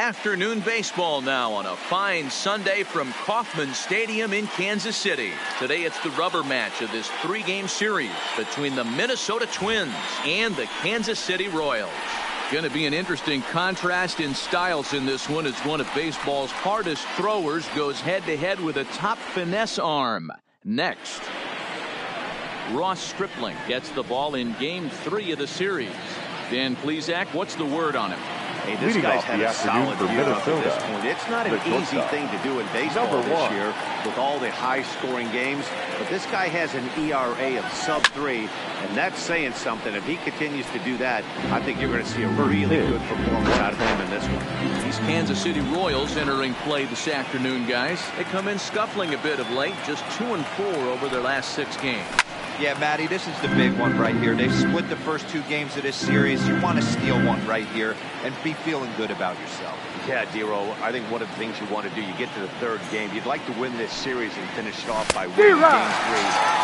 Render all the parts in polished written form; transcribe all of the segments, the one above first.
Afternoon baseball now on a fine Sunday from Kauffman Stadium in Kansas City. Today it's the rubber match of this three-game series between the Minnesota Twins and the Kansas City Royals. Going to be an interesting contrast in styles in this one as one of baseball's hardest throwers goes head-to-head with a top finesse arm. Next, Ross Stripling gets the ball in Game 3 of the series. Dan Plesac, what's the word on him? Hey, this guy's had a solid year up to this point. It's not an easy thing to do in baseball this year with all the high-scoring games, but this guy has an ERA of sub-3, and that's saying something. If he continues to do that, I think you're going to see a really good performance out of him in this one. These Kansas City Royals entering play this afternoon, guys. They come in scuffling a bit of late, just 2-4 over their last 6 games. Yeah, Matty, this is the big one right here. They've split the first 2 games of this series. You want to steal one right here and be feeling good about yourself. Yeah, Dero, I think one of the things you want to do, you get to the 3rd game, you'd like to win this series and finish it off by winning Game 3.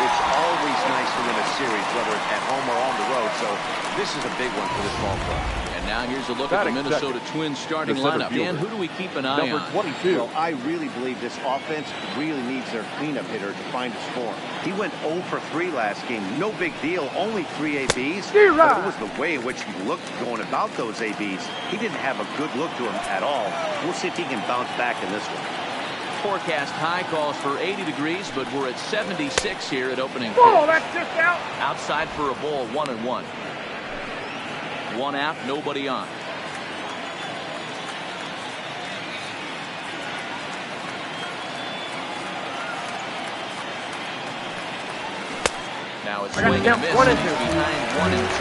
It's always nice to win a series, whether it's at home or on the road, so this is a big one for this ball club. And now here's a look at the Minnesota Twins starting lineup. Dan, who do we keep an eye on? Number 22. Well, I really believe this offense really needs their cleanup hitter to find his form. He went 0 for 3 last game. No big deal. Only 3 ABs. But it was the way in which he looked going about those ABs. He didn't have a good look to him at all. We'll see if he can bounce back in this one. Forecast high calls for 80 degrees, but we're at 76 here at opening. Oh, that's just out. Outside for a ball, 1-1. 1 out, nobody on. Now it's swing and miss. 1 and 2. Behind 1 and 2.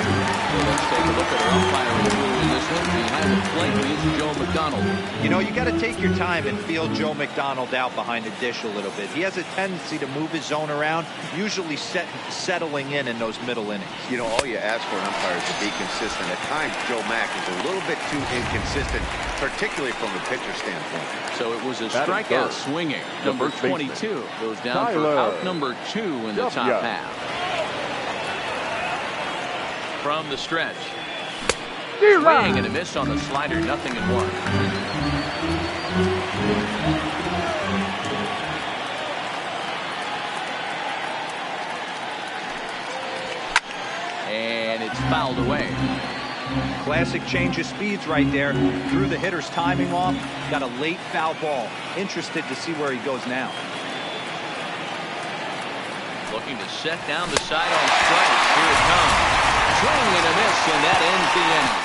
So let's take a look at our umpiring rule in this one. Behind the plate is Joe McDonald. You know, you got to take your time and feel Joe McDonald out behind the dish a little bit. He has a tendency to move his zone around, usually settling in those middle innings. You know, all you ask for an umpire is to be consistent. At times, Joe Mack is a little bit too inconsistent, particularly from the pitcher standpoint. So it was a strikeout swinging. Number 22 goes down for out number 2 in the top half. From the stretch. Swing and a miss on the slider, 0-1. And it's fouled away. Classic change of speeds right there. Threw the hitter's timing off. Got a late foul ball. Interested to see where he goes now. Looking to set down the side on strikes. Here it comes. Swing and a miss, and that ends the inning.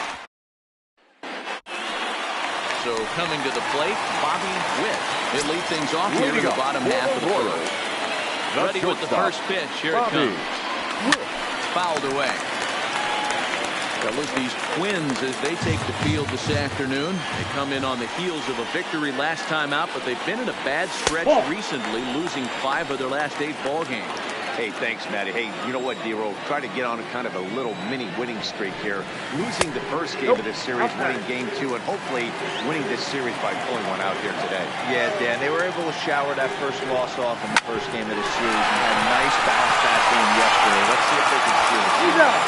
So coming to the plate, Bobby Witt. It leads things off here in the bottom half of the fourth. Ready with the first pitch. Here it comes. Fouled away. Fellas, these Twins, as they take the field this afternoon, they come in on the heels of a victory last time out, but they've been in a bad stretch recently, losing 5 of their last 8 ball games. Hey, thanks, Matty. Hey, you know what, Dero? Try to get on a kind of a little mini winning streak here. Losing the first game of this series, winning Game 2, and hopefully winning this series by pulling one out here today. Yeah, Dan, they were able to shower that first loss off in the first game of the series and had a nice bounce back game yesterday. Let's see if they can steal it.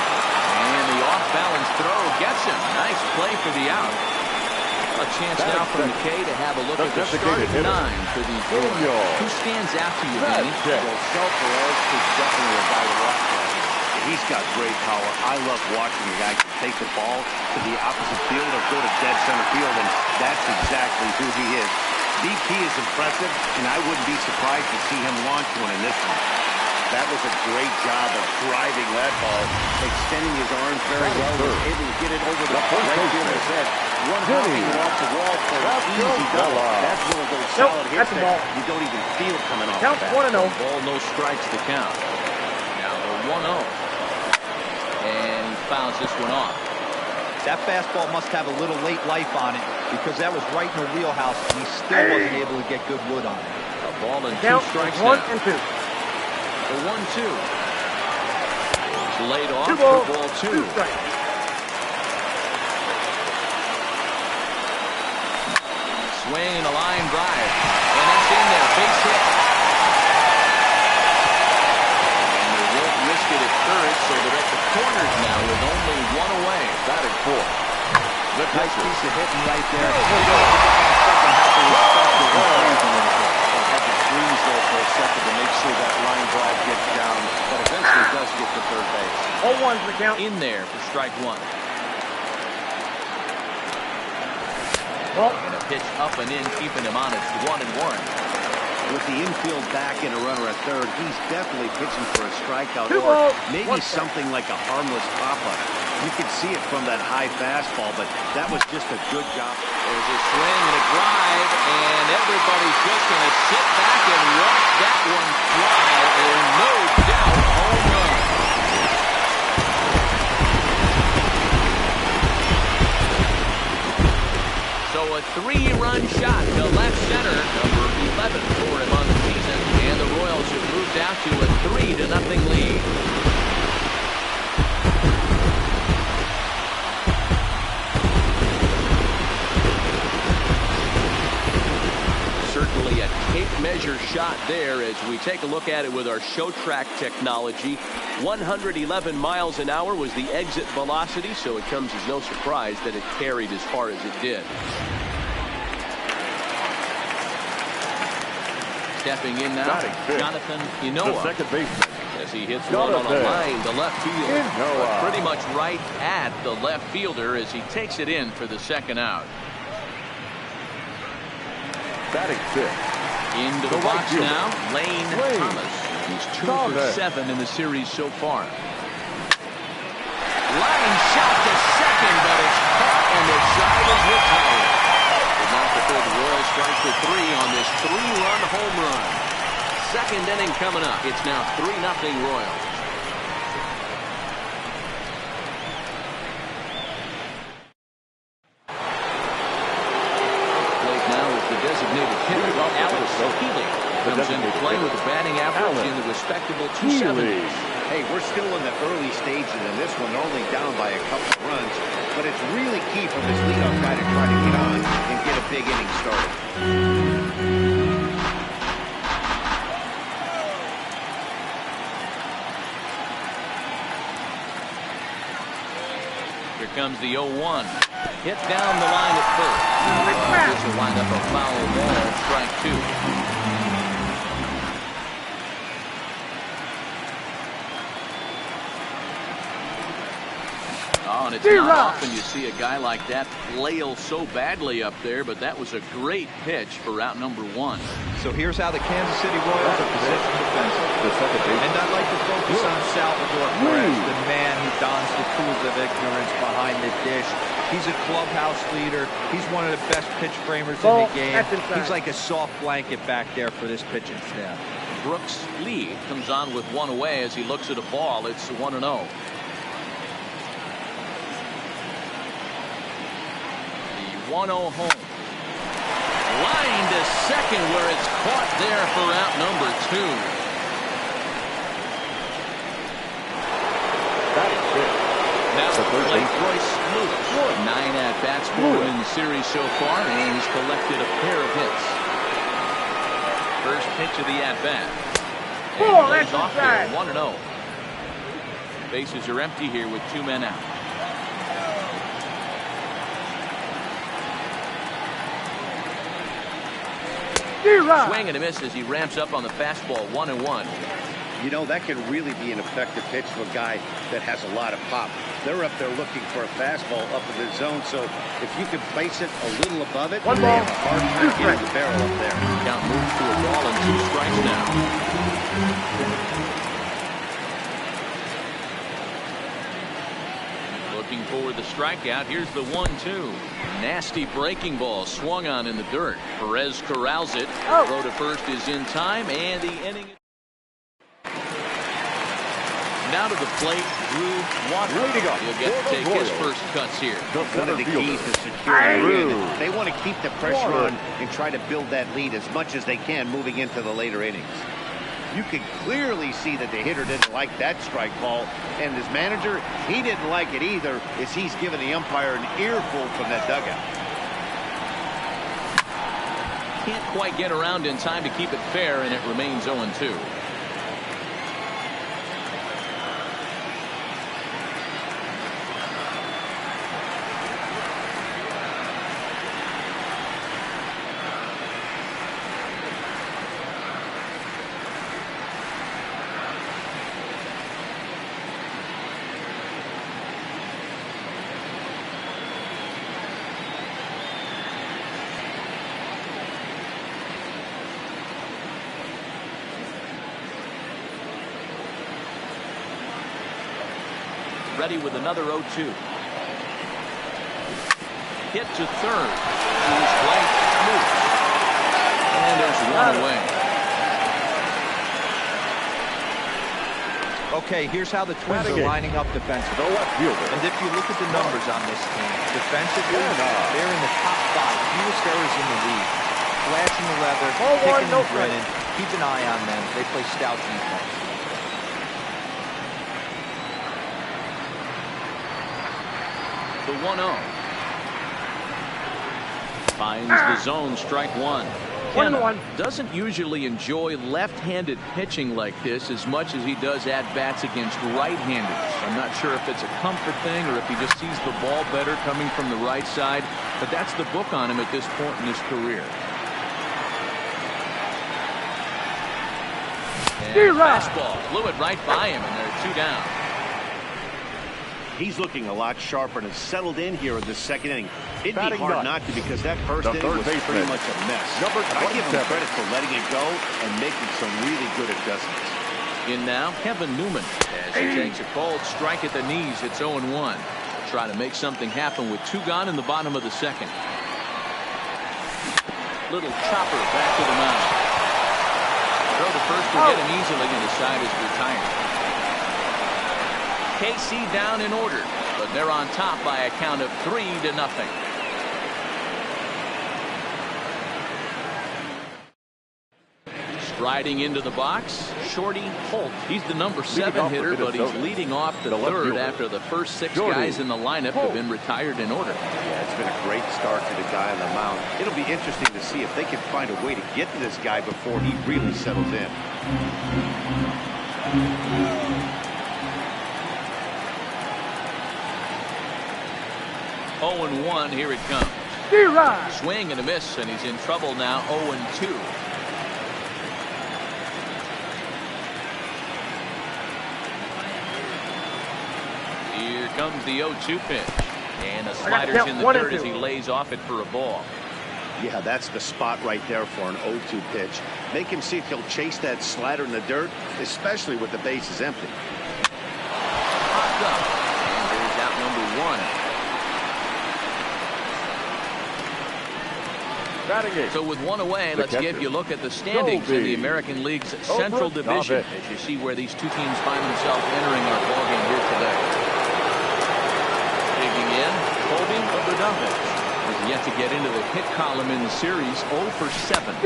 And the off-balance throw gets him. Nice play for the out. A chance now for McKay to have a look at the starting 9 for the Royals. Who stands out to you, Danny? Well, Self-Perez is definitely a guy to watch for. He's got great power. I love watching a guy take the ball to the opposite field or go to dead center field, and that's exactly who he is. BP is impressive, and I wouldn't be surprised to see him launch one in this one. That was a great job of driving that ball, extending his arms very well. He was able to get it over the right fielder's head. One hopping off the wall for an easy double. That's one of those solid hits that you don't even feel coming off the bat. 1-0. Ball, no strikes to count. Now the 1-0. And he fouls this one off. That fastball must have a little late life on it because that was right in the wheelhouse and he still wasn't able to get good wood on it. A ball and 2 strikes 1 now. and 2. The 1-2. It's laid off 2 for ball 2. 2 strikes. Swing and a line drive. And that's in there. Base hit. And they won't risk it at third, so they're at the corners now with only 1 away. Batting 4. Nice pitches. Piece of hitting right there. Second half of respect it and freeze a little bit. Had to freeze there for a second to make sure that line drive gets down, but eventually does get to third base. 0-1's the count. In there for strike one. And a pitch up and in, keeping him on. It's 1-1. With the infield back and a runner at third, he's definitely pitching for a strikeout or maybe something like a harmless pop-up. You could see it from that high fastball, but that was just a good job. There's a swing and a drive, and everybody's just going to sit back and watch that one fly. No doubt, home run. So a 3-run shot to left center, number 11 for him on the season, and the Royals have moved out to a 3-0 lead. Certainly a tape measure shot there as we take a look at it with our show track technology. 111 miles an hour was the exit velocity, so it comes as no surprise that it carried as far as it did. Stepping in now, Jonathan Inoa, second baseman, as he hits one on a line to left field. Pretty much right at the left fielder as he takes it in for the second out. batting fifth. Into the box now, Lane Thomas. He's 2 for 7 in the series so far. Line shot to second, but it's caught and the side is retired. But not before the Royals strike for 3 on this 3-run home run. Second inning coming up. It's now 3-0 Royals. Designated hitter Alex Healy comes into play with a batting average in the respectable 270s. Hey, we're still in the early stages in this one, only down by a couple of runs, but it's really key for this leadoff guy to try to get on and get a big inning started. Here comes the 0-1. Hit down the line at first. This will wind up a foul ball, strike 2. Oh, and it's not often you see a guy like that flail so badly up there, but that was a great pitch for out number 1. So here's how the Kansas City Royals are positioned defensively. And I'd like to focus on Salvador Perez, the man who dons the tools of ignorance behind the dish. He's a clubhouse leader. He's one of the best pitch framers in the game. He's like a soft blanket back there for this pitching staff. Brooks Lee comes on with 1 away as he looks at a ball. It's 1-0. The 1-0 home. Line to second where it's caught there for out number 2. Now to play Royce Lewis. 9 at-bats for him in the series so far, and he's collected a pair of hits. First pitch of the at-bat. And he lays off there, 1-0. Bases are empty here with 2 men out. Swing and a miss as he ramps up on the fastball, 1-1. You know, that can really be an effective pitch to a guy that has a lot of pop. They're up there looking for a fastball up in the zone, so if you can place it a little above it, they have a hard time getting the barrel up there. Count moves to a ball and 2 strikes now. Looking for the strikeout. Here's the 1-2. Nasty breaking ball swung on in the dirt. Perez corrals it. Throw to first is in time, and the inning. Now to the plate, Drew Waters. He'll get to take his first cuts here. One of the keys to securing the win. They want to keep the pressure on and try to build that lead as much as they can moving into the later innings. You can clearly see that the hitter didn't like that strike call, and his manager, he didn't like it either, as he's given the umpire an earful from that dugout. Can't quite get around in time to keep it fair, and it remains 0-2. ready with another 0-2. Hit to third. He's right through. And there's one away. Okay, here's how the Twins are lining up defensively. And if you look at the numbers on this team, defensively, they're in the top 5. Fewest errors in the league. Flashing the leather, kicking and grinning. Keep an eye on them. They play stout defense. The 1-0. Finds the zone, strike one. Kenna doesn't usually enjoy left-handed pitching like this as much as he does at-bats against right-handers. I'm not sure if it's a comfort thing or if he just sees the ball better coming from the right side, but that's the book on him at this point in his career. And fastball blew it right by him, and they're 2 down. He's looking a lot sharper and has settled in here in the second inning. It'd be hard not to because that first inning was pretty much a mess. But I give him credit for letting it go and making some really good adjustments. In now, Kevin Newman as he takes a cold strike at the knees. It's 0-1. Try to make something happen with 2 gone in the bottom of the second. Little chopper back to the mound. Throw to first will get him easily, and the side is retired. KC down in order, but they're on top by a count of 3-0. Striding into the box, Shorty Holt. He's the number 7 hitter, but he's leading off the third after the first 6 guys in the lineup have been retired in order. Yeah, it's been a great start to the guy on the mound. It'll be interesting to see if they can find a way to get to this guy before he really settles in. 0-1, here it comes. Swing and a miss, and he's in trouble now. 0-2. Here comes the 0-2 pitch. And the slider's in the dirt as he lays off it for a ball. Yeah, that's the spot right there for an 0-2 pitch. Make him see if he'll chase that slider in the dirt, especially with the bases empty. Popped up. And there's out number 1. So with 1 away, let's give you a look at the standings in the American League's Central Division as you see where these two teams find themselves entering our ballgame here today. Digging in, Colby Oberdavic has yet to get into the hit column in the series. 0 for 7.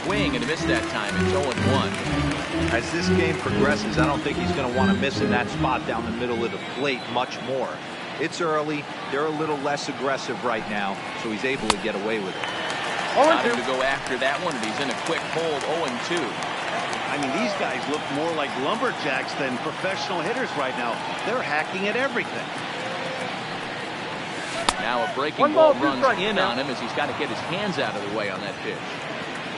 Swing and a miss that time. It's 0-1. As this game progresses, I don't think he's going to want to miss in that spot down the middle of the plate much more. It's early. They're a little less aggressive right now, so he's able to get away with it. Got him to go after that one, and he's in a quick hold. 0-2. I mean, these guys look more like lumberjacks than professional hitters right now. They're hacking at everything. Now a breaking ball runs in on him as he's got to get his hands out of the way on that pitch.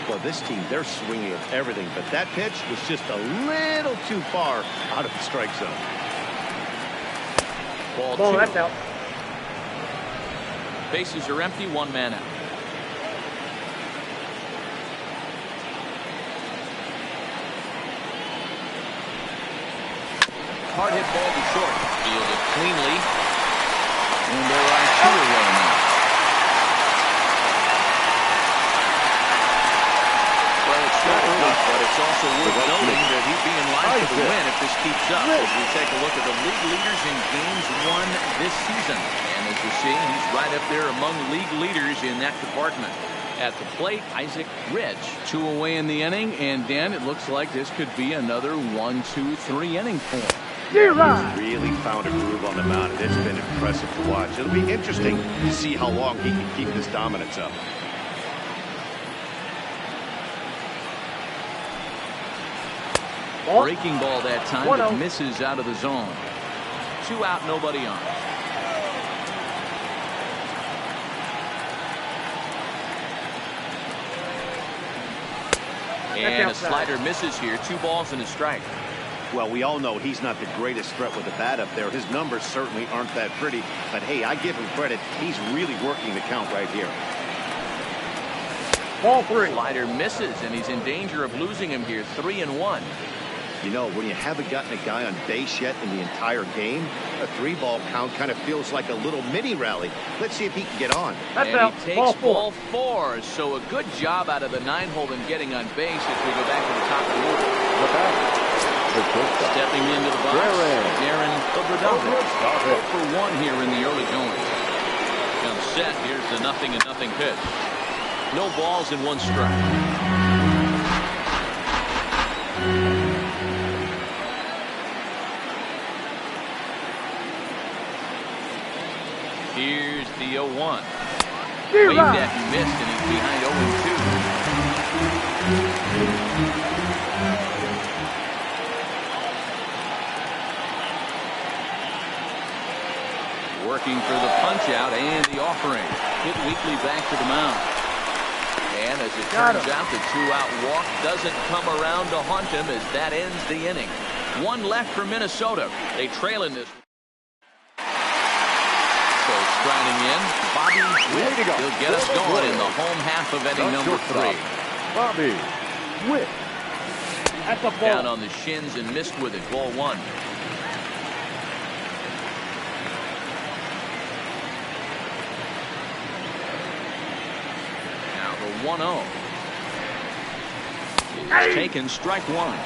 Well, this team, they're swinging at everything, but that pitch was just a little too far out of the strike zone. Ball 2. That's out. Bases are empty, 1 man out. Hard hit ball to short. Fielded cleanly. And there are 2 away now. Well, it's short enough, but it's also worth noting that he'd be in line for the win if this keeps up. As we take a look at the league leaders in games won this season. And as you see, he's right up there among league leaders in that department. At the plate, Isaac Ridge. 2 away in the inning, and Dan, it looks like this could be another 1-2-3 inning for him. He's really found a groove on the mound, and it's been impressive to watch. It'll be interesting to see how long he can keep this dominance up. Breaking ball that time, but misses out of the zone. 2 out, nobody on. And a slider misses here. 2 balls and a strike. Well, we all know he's not the greatest threat with the bat up there. His numbers certainly aren't that pretty. But, hey, I give him credit. He's really working the count right here. Ball 3. Slider misses, and he's in danger of losing him here. 3-1. You know, when you haven't gotten a guy on base yet in the entire game, a 3-ball count kind of feels like a little mini rally. Let's see if he can get on. And he takes ball 4. So a good job out of the 9-hole in getting on base as we go back to the top of the order. Stepping into the box, Darren Obradovich. For 1 here in the early going. Comes set. Here's the 0-0 pitch. No balls and 1 strike. Here's the 0-1. Waved at and missed, and he's behind 0-2. Working for the punch out and the offering. Hit weakly back to the mound. And as it turns out, the 2-out walk doesn't come around to haunt him as that ends the inning. 1 left for Minnesota. They trail in this. So striding in, Bobby Witt. He'll get us going in the home half of inning number 3. Bobby Witt. That's a ball. Down on the shins and missed with it. Ball 1. Now the 1-0. It's taken, strike 1.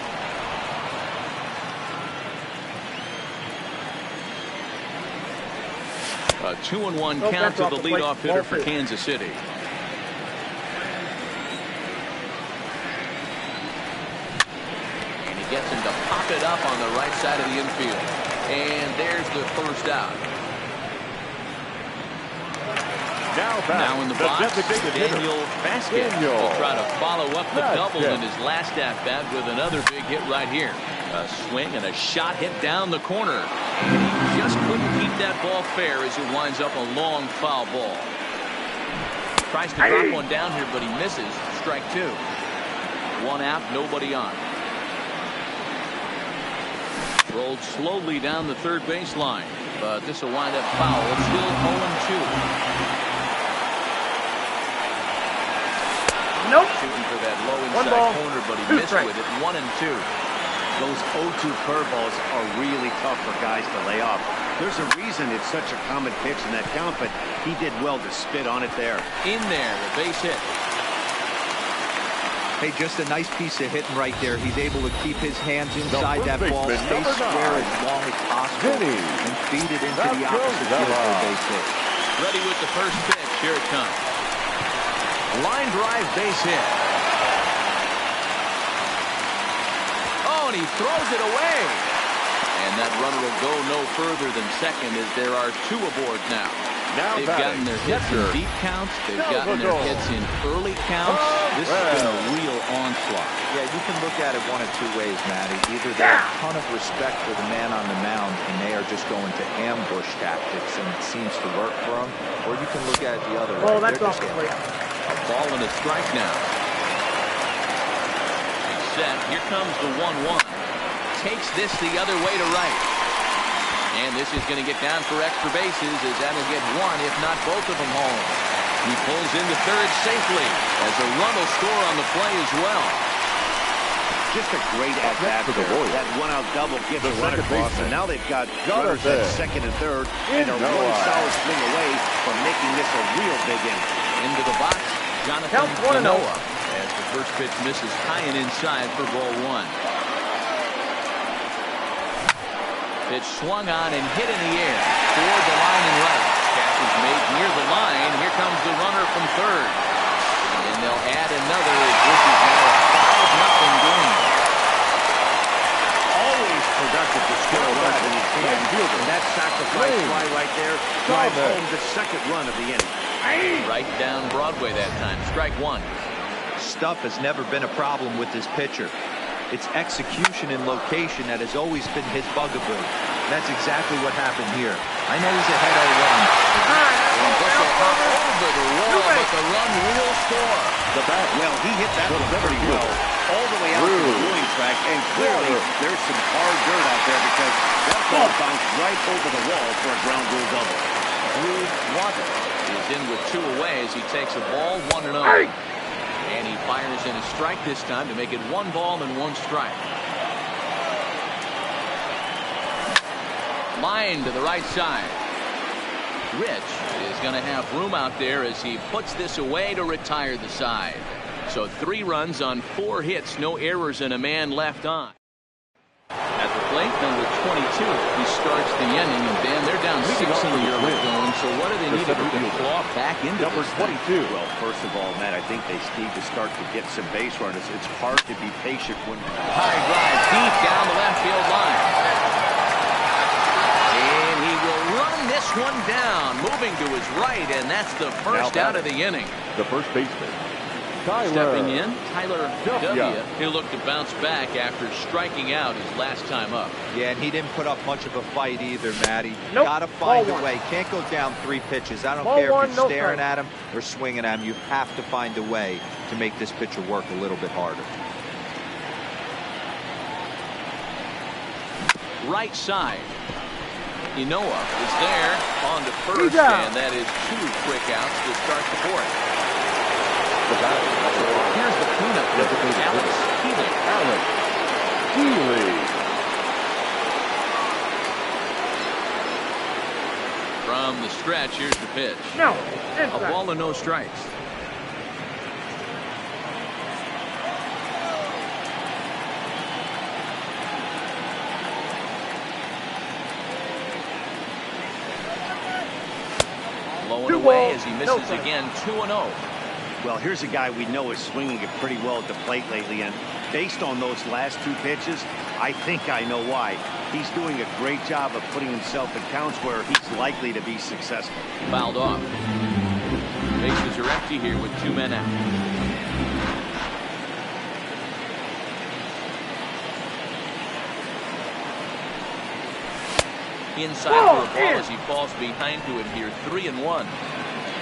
A 2-1 count to the leadoff hitter for Kansas City. And he gets him to pop it up on the right side of the infield. And there's the first out. Now in the box, Daniel Vasquez will try to follow up the double in his last at-bat with another big hit right here. A swing and a shot hit down the corner. He just couldn't keep that ball fair as it winds up a long foul ball. Tries to drop one down here, but he misses. Strike 2. 1 out, nobody on. Rolled slowly down the third baseline, but this will wind up foul. It's still 0-2. Nope. Shooting for that low inside corner, but he missed with it. 1-2. Those 0-2 curveballs are really tough for guys to lay off. There's a reason it's such a common pitch in that count, but he did well to spit on it there. In there, the base hit. Hey, just a nice piece of hitting right there. He's able to keep his hands inside that ball, stay square as long as possible, and feed it into the opposite field for a base hit. Ready with the first pitch. Here it comes. Line drive base hit. Oh, and he throws it away. And that runner will go no further than second as there are 2 aboard now. They've gotten their hits in deep counts. They've gotten their hits in early counts. This has been a real onslaught. Yeah, you can look at it one of 2 ways, Matty. Either they have a ton of respect for the man on the mound and they are just going to ambush tactics and it seems to work for them. Or you can look at it the other way. That's off the plate. A ball and a strike now. He's set. Here comes the 1-1. Takes this the other way to right. And this is going to get down for extra bases as that'll get 1, if not both of them home. He pulls into third safely as a run will score on the play as well. Just a great at-bat there. That 1-out double gives a run across, and now they've got runners at second and third, and a really solid swing away from making this a real big inning. Into the box, Jonathan Manoah, as the first pitch misses high and inside for ball 1. Pitch swung on and hit in the air toward the line and right. Catch is made near the line. Here comes the runner from third. And they'll add another as this is now a 5-0 game. Always productive to score runs when you can. And that sacrifice fly right there drives home the second run of the inning. Right down Broadway that time. Strike 1. Stuff has never been a problem with this pitcher. It's execution and location that has always been his bugaboo. That's exactly what happened here. I know he's ahead 0-1. Over the wall, but the run will score. The bat, well, he hit that one pretty well. All the way out to the wheeling track, and clearly there's some hard dirt out there because that ball bounced right over the wall for a ground rule double. Drew Waters is in with 2 away as he takes a ball 1-0. And he fires in a strike this time to make it 1 ball and 1 strike. Line to the right side. Rich is going to have room out there as he puts this away to retire the side. So 3 runs on 4 hits, no errors, and a man left on. At the plate, number 22. He starts the inning, and Dan, they're down 6 in the early going. So what do they need to do to claw back into Number this 22. thing? Well, first of all, Matt, I think they need to start to get some base runners. It's hard to be patient when... High drive deep down the left field line. And he will run this one down, moving to his right, and that's the first out of the inning. The first baseman, Tyler. Stepping in, Tyler W. W. He'll look to bounce back after striking out his last time up. Yeah, and he didn't put up much of a fight either, Matty. Nope. Got to find Ball a way. Can't go down 3 pitches. I don't Ball care one, if you're no staring strike. at him or swinging at him. You have to find a way to make this pitcher work a little bit harder. Right side. Inoa is there on to first, He's out. and that is 2 quick outs to start the 4th. The batter, Here's the cleanup with Alex Healy. Alex Healy. From the stretch, here's the pitch. No, A ball and no strikes. Low and 2 away balls, as he no misses strikes. again, 2-0. Well, here's a guy we know is swinging it pretty well at the plate lately, and based on those last 2 pitches, I think I know why. He's doing a great job of putting himself in counts where he's likely to be successful. Fouled off. Bases are empty here with 2 men out. Inside for a ball as he falls behind to it here, 3-1.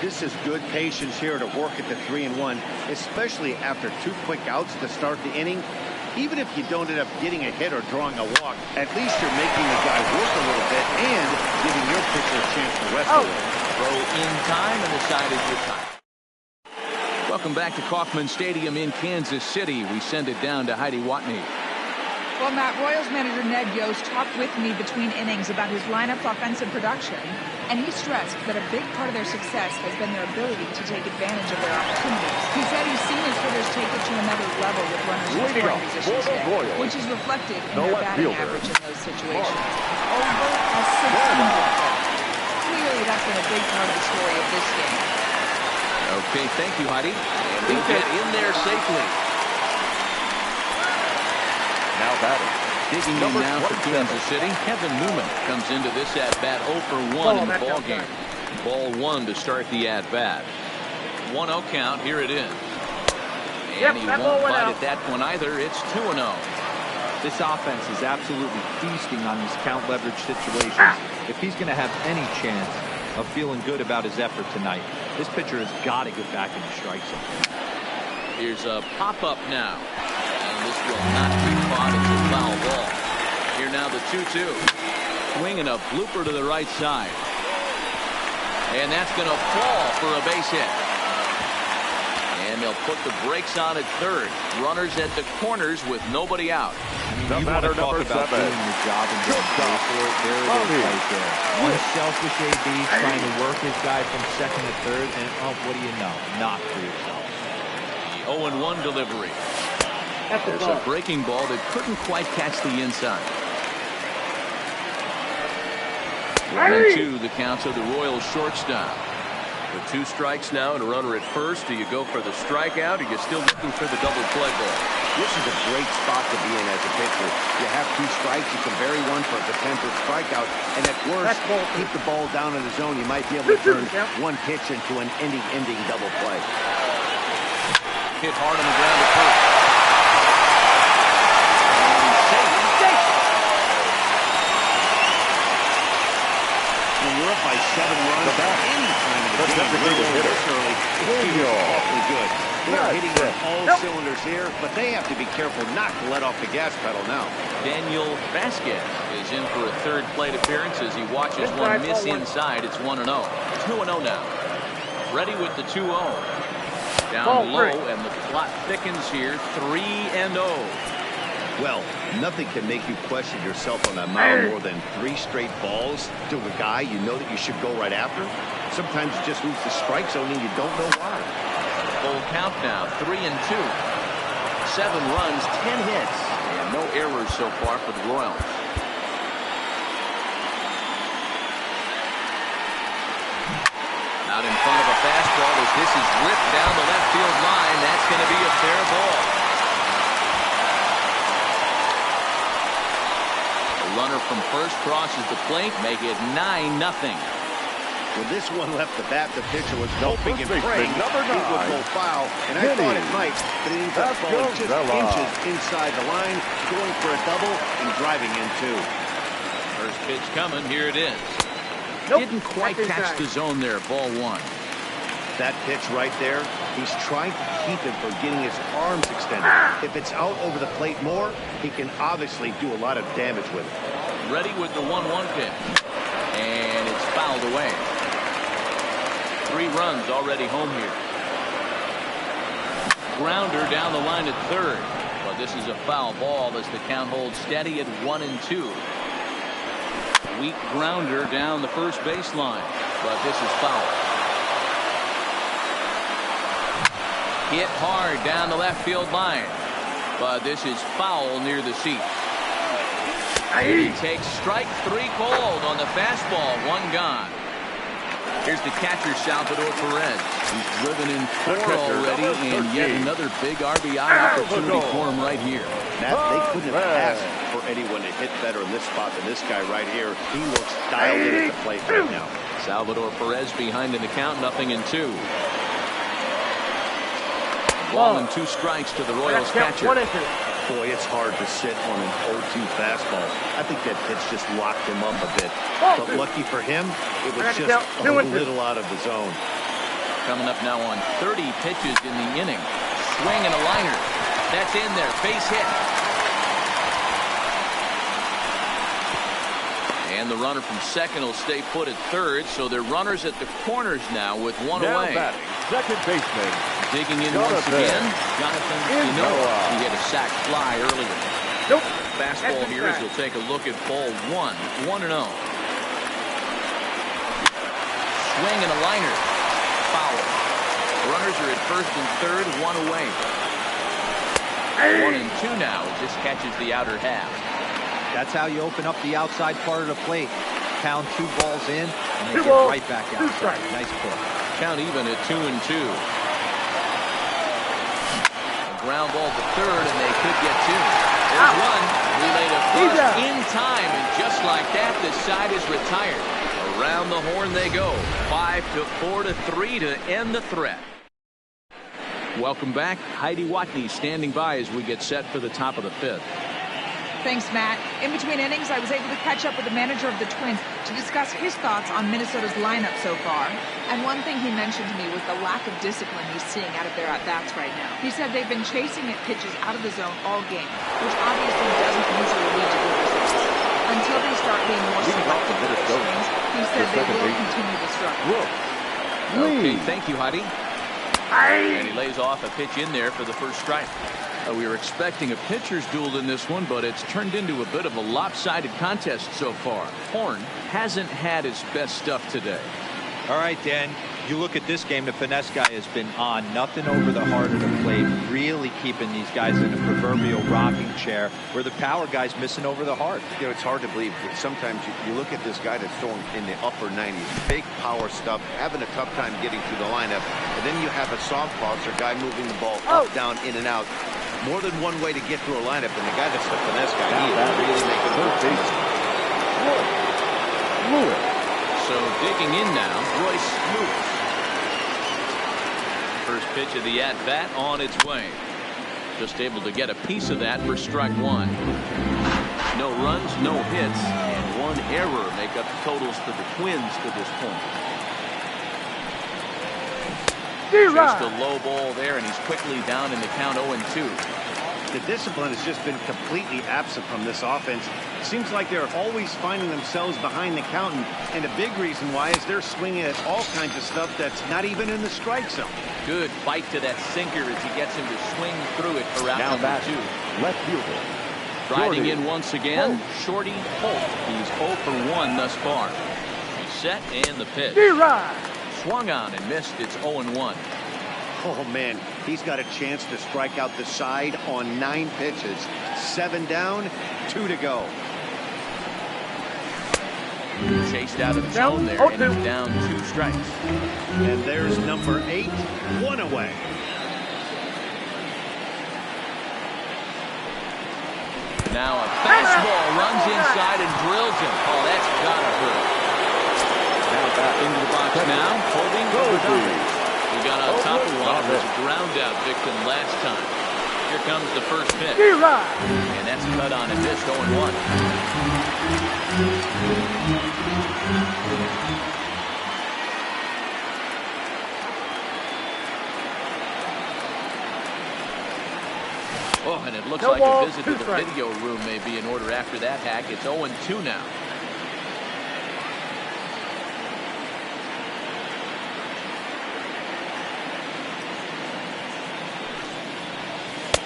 This is good patience here to work at the 3-1, especially after 2 quick outs to start the inning. Even if you don't end up getting a hit or drawing a walk, at least you're making the guy work a little bit and giving your pitcher a chance to rest a little. Throw in time, and the side is retired. Welcome back to Kauffman Stadium in Kansas City. We send it down to Heidi Watney. Well, Matt, Royals manager Ned Yost talked with me between innings about his lineup's offensive production, and he stressed that a big part of their success has been their ability to take advantage of their opportunities. He said he's seen his hitters take it to another level with runners in scoring position today, which is reflected in their batting average in those situations. Over a 600. Clearly, that's been a big part of the story of this game. Okay, thank you, Heidi. And we get in there safely. Now batting. Digging in now for Kansas City. Kevin Newman comes into this at-bat 0 for 1 in the ball game. Ball 1 to start the at-bat. 1-0 count. Here it is. And he won't bite at that one either. It's 2-0. This offense is absolutely feasting on these count leverage situations. If he's going to have any chance of feeling good about his effort tonight, this pitcher has got to get back in the strike zone. Here's a pop-up now. And this will not be caught. It's a foul ball. Here now the 2-2. Swing and a blooper to the right side. And that's going to fall for a base hit. And they'll put the brakes on at third. Runners at the corners with nobody out. You want to talk about doing your job and getting paid for it. There it is right there. Unselfish AB trying to work his guy from second to third, and oh, what do you know? Not for yourself. The 0-1 delivery. There's a breaking ball that couldn't quite catch the inside. 1-2 the counts of the Royals shortstop. With 2 strikes now and a runner at first, do you go for the strikeout or are you still looking for the double play ball? This is a great spot to be in as a pitcher. You have 2 strikes, you can bury one for a potential strikeout, and at worst, keep the ball down in the zone. You might be able to turn one pitch into an ending double play. Hit hard on the ground at first. When you're up by 7 runs, any time of the game, this early, it feels awfully good. They're hitting on all cylinders here, but they have to be careful not to let off the gas pedal now. Daniel Vasquez is in for a 3rd plate appearance as he watches one miss inside. It's 1-0. 2-0 now. Ready with the 2-0. Down low, and the plot thickens here. 3-0. Well, nothing can make you question yourself on that mound more than 3 straight balls to a guy you know that you should go right after. Sometimes you just lose the strike zone and you don't know why. Full count now, 3-2. 7 runs, 10 hits, and no errors so far for the Royals. Out in front of a fastball as this is ripped down the left field line. That's going to be a fair ball. The runner from first crosses the plate, make it 9-0. When this one left the bat, the pitcher was hoping and First praying baseman, number it would 9. go foul, and I thought it might, but it ends up falling just inches inside the line, going for a double and driving in 2. First pitch coming, here it is. Nope. Didn't quite catch the zone there, ball 1. That pitch right there, he's trying to keep him from getting his arms extended. If it's out over the plate more, he can obviously do a lot of damage with it. Ready with the 1-1 pitch. And it's fouled away. 3 runs already home here. Grounder down the line at third. But this is a foul ball as the count holds steady at 1-2. Weak grounder down the first baseline, but this is foul. Hit hard down the left field line, but this is foul near the seat. He takes strike 3 called on the fastball, 1 gone. Here's the catcher, Salvador Perez. He's driven in 4 already, and yet another big RBI opportunity for him right here. Matt, they couldn't have asked for anyone to hit better in this spot than this guy right here. He looks dialed in at the plate right now. Salvador Perez behind in the count, 0-2. Ball and 2 strikes to the Royals catcher. Boy, it's hard to sit on an 0-2 fastball. I think that pitch just locked him up a bit. But lucky for him, it was just a little out of the zone. Coming up now on 30 pitches in the inning. Swing and a liner. That's in there. Base hit. And the runner from second will stay put at third, so they're runners at the corners now with 1 Now away. batting, second baseman. Digging in once again, Jonathan Inoa. He hit a sac fly earlier. Nope. Fastball here as we'll take a look at ball 1. 1-0. Swing and a liner. Foul. Runners are at first and third, 1 away. 1-2 now as this catches the outer half. That's how you open up the outside part of the plate. Pound 2 balls in, and they get right back out. Nice push. Count even at 2-2. A ground ball to third, and they could get 2. There's 1. Relay to first in time, and just like that, the side is retired. Around the horn they go. 5-4-3 to end the threat. Welcome back. Heidi Watney standing by as we get set for the top of the 5th. Thanks, Matt. In between innings, I was able to catch up with the manager of the Twins to discuss his thoughts on Minnesota's lineup so far. And one thing he mentioned to me was the lack of discipline he's seeing out of their at-bats right now. He said they've been chasing at pitches out of the zone all game, which obviously doesn't usually lead to good results. Until they start being more selective with their swings, he said they will continue to struggle. Okay, thank you, Heidi. And he lays off a pitch in there for the first strike. We were expecting a pitcher's duel in this one, but it's turned into a bit of a lopsided contest so far. Horn hasn't had his best stuff today. All right, Dan, you look at this game, the finesse guy has been on. Nothing over the heart of the plate, really keeping these guys in a proverbial rocking chair, where the power guy's missing over the heart. You know, it's hard to believe, but sometimes you look at this guy that's throwing in the upper 90s, big power stuff, having a tough time getting through the lineup, and then you have a soft tosser guy moving the ball up, down, in and out. More than one way to get through a lineup, and the guy that's the finesse guy, he is really making a Lewis. So digging in now, Royce Lewis. First pitch of the at-bat on its way. Just able to get a piece of that for strike 1. No runs, no hits, and 1 error make up the totals for the Twins to this point. Just a low ball there, and he's quickly down in the count 0-2. The discipline has just been completely absent from this offense. It seems like they're always finding themselves behind the count, and a big reason why is they're swinging at all kinds of stuff that's not even in the strike zone. Good fight to that sinker as he gets him to swing through it for out Now number batting, 2. left fielder, Riding in once again, Shorty Holt. He's 0 for 1 thus far. He's set and the pitch. Swung on and missed. It's 0-1. Oh, man, he's got a chance to strike out the side on 9 pitches. 7 down, 2 to go. Chased out of the zone there, and he's down 2 strikes. And there's number 8, 1 away. Now a fastball runs inside and drills him. Oh, that's gotta hurt. Now back into the box now, holding Rodriguez. He got on top of one. It was a ground out victim last time. Here comes the first pitch. And that's cut on and missed 0-1. Oh, and it looks like a visit to the video room may be in order after that hack. It's 0-2 now.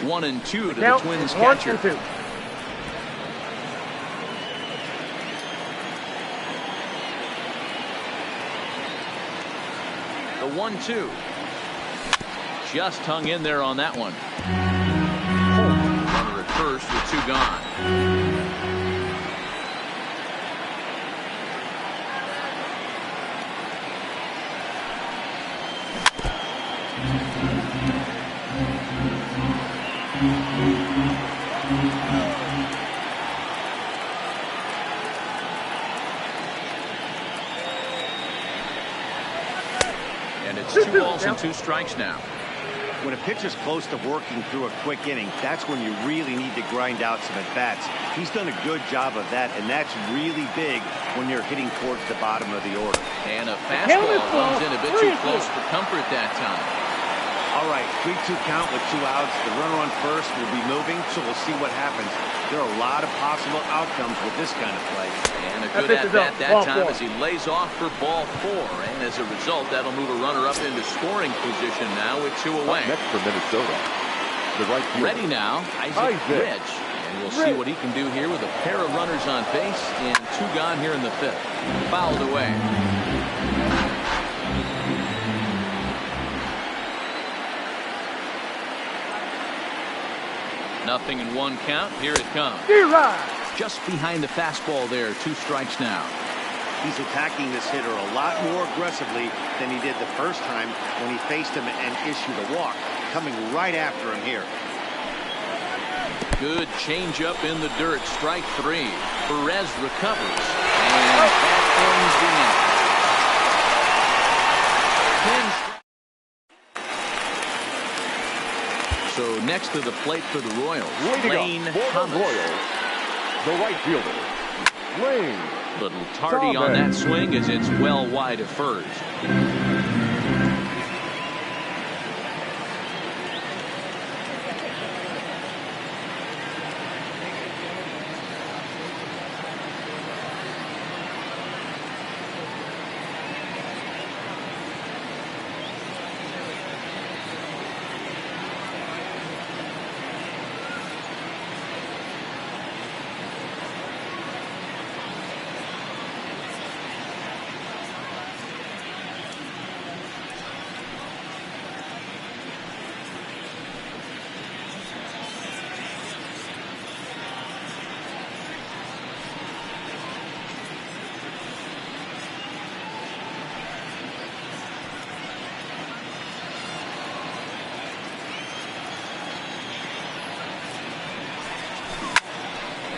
One and two to the Twins catcher. The 1-2. Just hung in there on that one. Runner at first with 2 gone. And it's 2 balls and 2 strikes now. When a pitcher's close to working through a quick inning, that's when you really need to grind out some at-bats. He's done a good job of that, and that's really big when you're hitting towards the bottom of the order. And a fastball runs in a bit too close for comfort that time. All right, 3-2 count with 2 outs. The runner on first will be moving, so we'll see what happens. There are a lot of possible outcomes with this kind of play. And a good at-bat that time as he lays off for ball 4. And as a result, that'll move a runner up into scoring position now with 2 away. Next for Minnesota, the right fielder. Ready now, Isaac Rich. And we'll see what he can do here with a pair of runners on base and 2 gone here in the 5th. Fouled away. Nothing in 1 count. Here it comes. Just behind the fastball there. 2 strikes now. He's attacking this hitter a lot more aggressively than he did the first time when he faced him and issued a walk. Coming right after him here. Good changeup in the dirt. Strike 3. Perez recovers. And that ends the inning. So next to the plate for the Royals, Lane Thomas. Royals, the right fielder, Lane. Little tardy on that swing as it's well wide of first.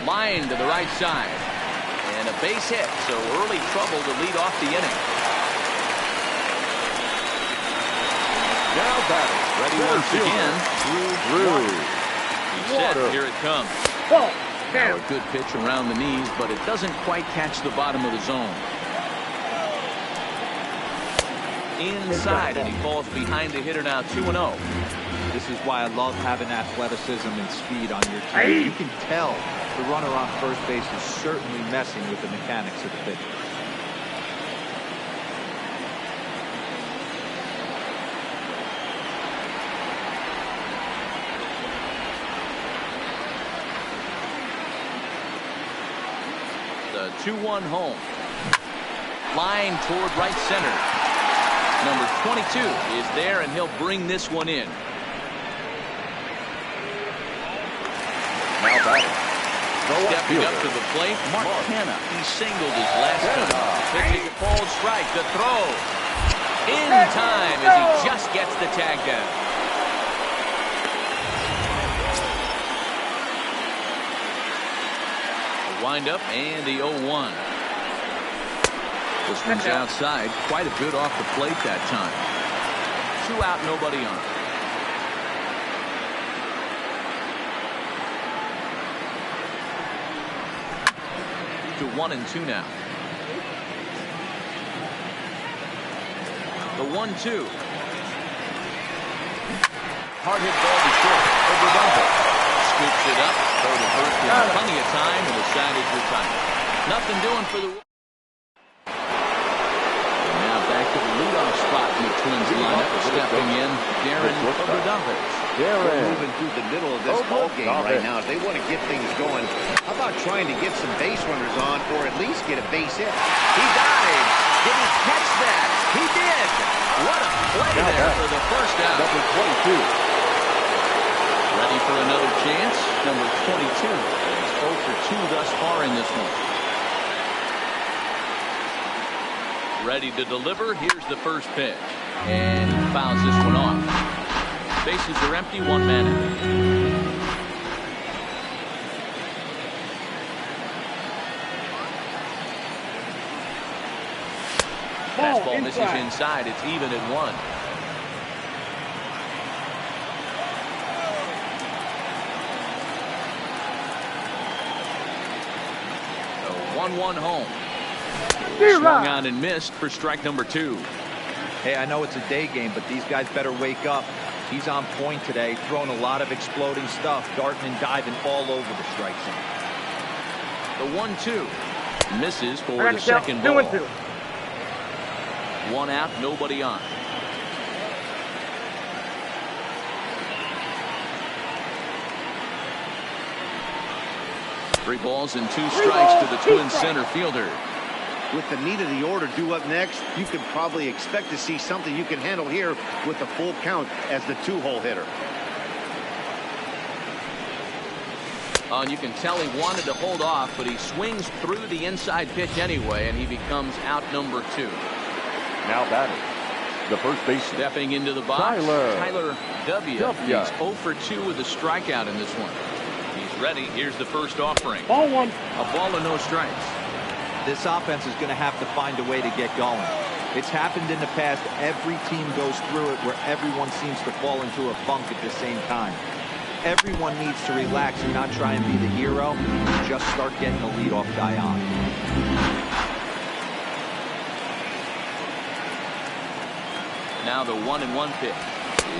Line to the right side. And a base hit, so early trouble to lead off the inning. Now batting. Ready once again. Drew. He's set. Here it comes. Now a good pitch around the knees, but it doesn't quite catch the bottom of the zone. Inside, and he falls behind the hitter now 2-0. This is why I love having athleticism and speed on your team. You can tell the runner on first base is certainly messing with the mechanics of the pitch. The 2-1 home. Line toward right center. Number 22 is there, and he'll bring this one in. Now batting. Stepping up to the plate, Mark Hanna. He singled his last time. Pitching a cold strike. The throw. In time as he just gets the tag down. The windup and the 0-1. This one's outside. Quite a bit off the plate that time. 2 out, nobody on. To 1-2 now. The 1-2. Hard hit ball to short. Over Dumpel. Scoops it up. Throw to first with plenty of time, and the side is retired. Nothing doing for the. And now back to the leadoff spot in the Twins lineup. Stepping in, Darren Overdovich. They're moving through the middle of this ball game right now. They want to get things going. How about trying to get some base runners on, or at least get a base hit? He dives. Did he catch that? He did. What a play there for the first out. Number 22. Ready for another chance. Number 22 is 0 for 2 thus far in this one. Ready to deliver. Here's the first pitch. And he fouls this one off. Bases are empty, 1 man out. Fastball misses inside. It's even at 1. So 1-1 home. Swung on and missed for strike number 2. Hey, I know it's a day game, but these guys better wake up. He's on point today, throwing a lot of exploding stuff, darting and diving all over the strike zone. The 1-2 misses for the second ball. 1 out, nobody on. Three balls and 2 strikes to the Twins center fielder. With the need of the order due up next, you could probably expect to see something you can handle here with the full count as the 2-hole hitter. And you can tell he wanted to hold off, but he swings through the inside pitch anyway, and he becomes out number 2. Now batting. The first baseman. Stepping into the box, Tyler W. He's 0 for 2 with a strikeout in this one. He's ready. Here's the first offering. Ball 1. A ball and no strikes. This offense is going to have to find a way to get going. It's happened in the past. Every team goes through it where everyone seems to fall into a funk at the same time. Everyone needs to relax and not try and be the hero. Just start getting the leadoff guy on. Now the 1-1 pitch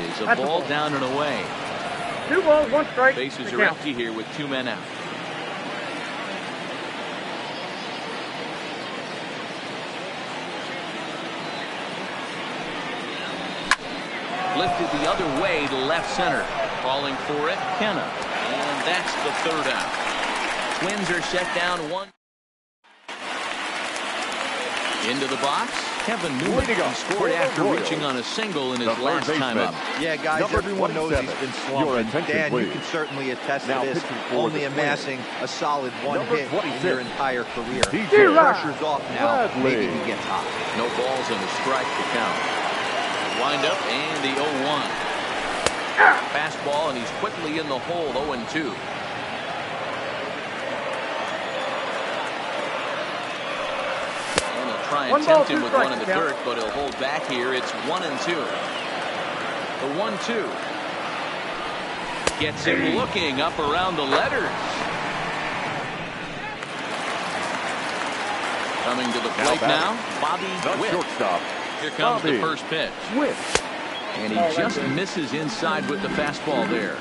is a ball down and away. 2 balls, 1 strike. Bases are empty here with 2 men out. Lifted the other way to left center. Falling for it, Kenna. And that's the 3rd out. Twins are set down 1. Into the box, Kevin Newman scored after reaching on a single in his last time up. Yeah, guys, everyone knows he's been slumping. Dan, you can certainly attest to this. Only amassing a solid 1 hit in your entire career. Pressure's off now. Maybe he gets hot. No balls and a strike to count. Wind up and the 0-1. Fastball, and he's quickly in the hole. 0-2. And he'll try and tempt him with one in the dirt, but he'll hold back here. It's 1-2. The 1-2 gets him looking up around the letters. Coming to the plate now, Bobby Witt. Shortstop. Here comes the first pitch. And he just misses inside with the fastball there.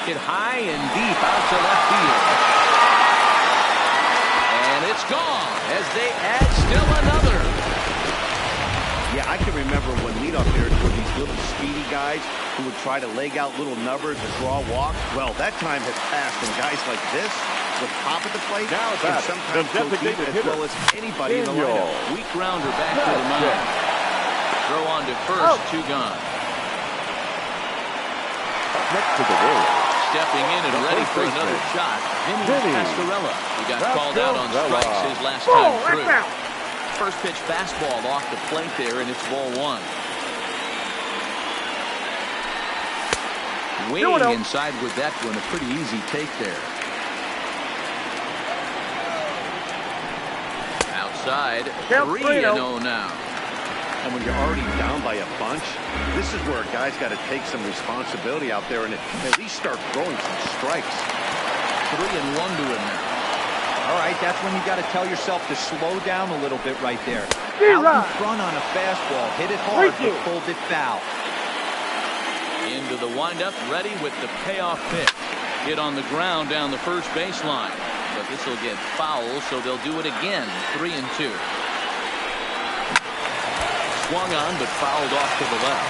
Hit high and deep out to left field. And it's gone as they add still another. Yeah, I can remember when leadoff hitters were these little speedy guys who would try to leg out little numbers and draw walks. Well, that time has passed, and guys like this with pop at the plate now can sometimes go deep as well as anybody in the lineup. Weak grounder back to the mound. Throw on to first, 2 gone. Next to the wall. Stepping in and ready for another shot, Vinny Pascarella. He got called out on strikes his last time through. First pitch fastball off the plate there, and it's ball 1. Waiting inside with that one, a pretty easy take there. Outside, 3-0 now. And when you're already down by a bunch, this is where a guy's got to take some responsibility out there and at least start throwing some strikes. 3-1 to him now. All right, that's when you got to tell yourself to slow down a little bit right there. Out in front on a fastball, hit it hard, but pulled it foul. Into the windup, ready with the payoff pitch. Hit on the ground down the first baseline. But this will get foul, so they'll do it again. 3-2. Swung on, but fouled off to the left.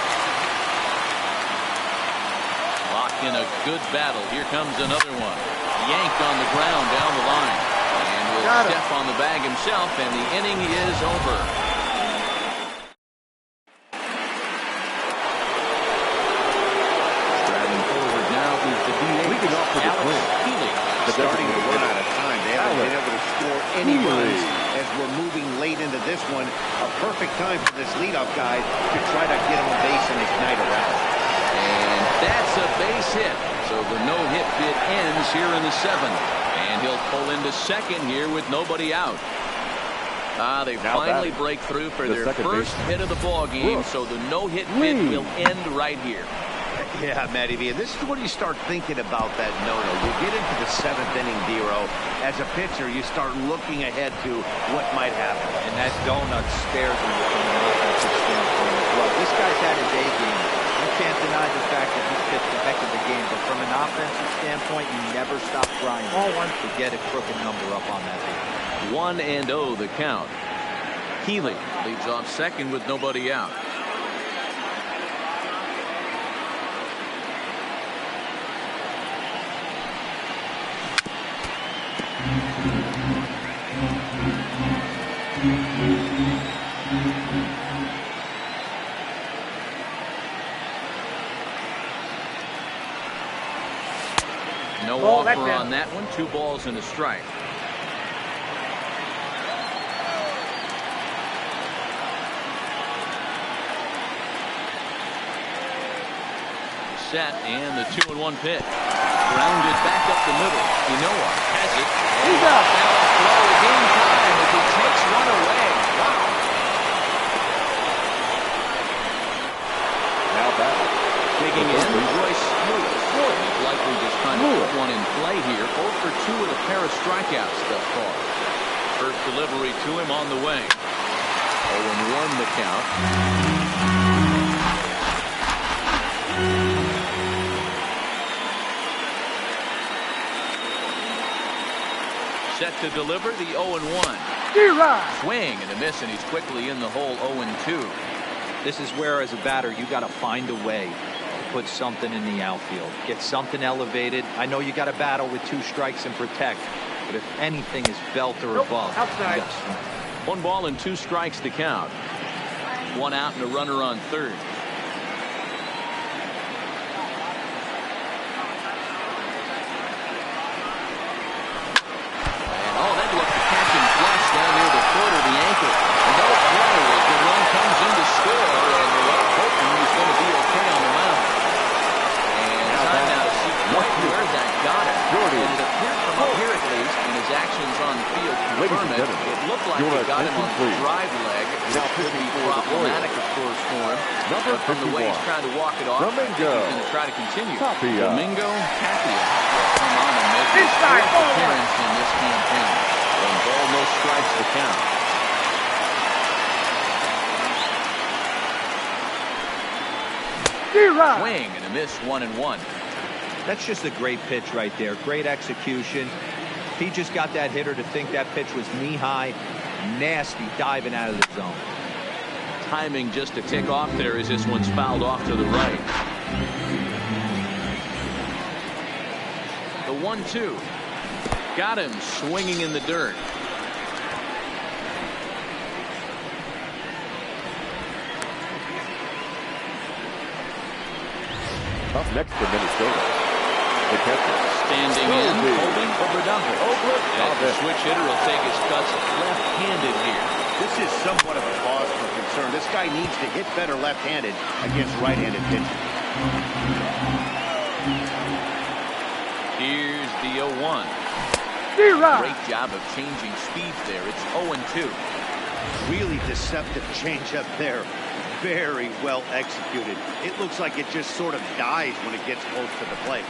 Lock in a good battle. Here comes another one. Yanked on the ground down the line. And will step on the bag himself, and the inning is over. Striding forward now is the DH, Alex Healy. Starting to run out of time. They haven't been able to score any runs as we're moving late into this one. A perfect time for this leadoff guy to try to get him a base and ignite a rally. And that's a base hit. So the no-hit bid ends here in the 7th. And he'll pull into second here with nobody out. They finally break through for their first hit of the ball game. So the no-hit bid will end right here. Yeah, Matty V, and this is when you start thinking about that no-no. You get into the 7th inning, Dero. As a pitcher, you start looking ahead to what might happen. And that donut scares you from an offensive standpoint as well. This guy's had his A game. You can't deny the fact that he's pitched the heck of the game. But from an offensive standpoint, you never stop grinding to get a crooked number up on that field. 1-0 the count. Healy leads off second with nobody out. No offer on that one. 2 balls and a strike. Set and the 2-1 pitch. Grounded back up the middle. Ynoa has it. He's up. Throw is in time as he takes one away. Wow. Now back. Digging in, Royce Lewis. He's likely just trying to put one in play here. 0 for 2 with a pair of strikeouts thus far. First delivery to him on the way. 0-1 the count. Set to deliver the 0-1. Swing and a miss, and he's quickly in the hole. 0-2. This is where, as a batter, you got to find a way to put something in the outfield. Get something elevated. I know you got to battle with 2 strikes and protect, but if anything is belt or above, outside. yes. 1 ball and 2 strikes to count. 1 out and a runner on third. It looked like he got him on the drive leg. Now could be problematic, of course, for him. But from the way he's trying to walk it off, I think he's going to try to continue. Domingo Tapia will come on and make his first appearance in this campaign. 1 ball, no strikes to count. Swing and a miss. 1-1. That's just a great pitch right there. Great execution. He just got that hitter to think that pitch was knee-high. Nasty diving out of the zone. Timing just a tick off there as this one's fouled off to the right. The 1-2. Got him swinging in the dirt. Up next for Minnesota. The catcher. Standing in, holding Obradovich. And the switch hitter will take his cuts left-handed here. This is somewhat of a cause for concern. This guy needs to hit better left-handed against right-handed pitching. Here's the 0-1. Great job of changing speeds there. It's 0-2. Really deceptive changeup there. Very well executed. It looks like it just sort of dies when it gets close to the plate.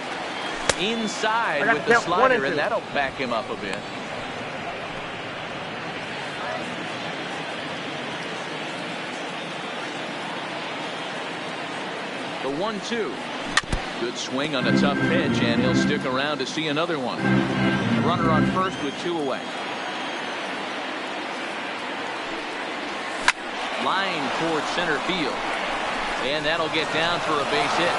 Inside with the slider, and that'll back him up a bit. The 1-2. Good swing on a tough pitch, and he'll stick around to see another one. A runner on first with 2 away. Line toward center field. And that'll get down for a base hit.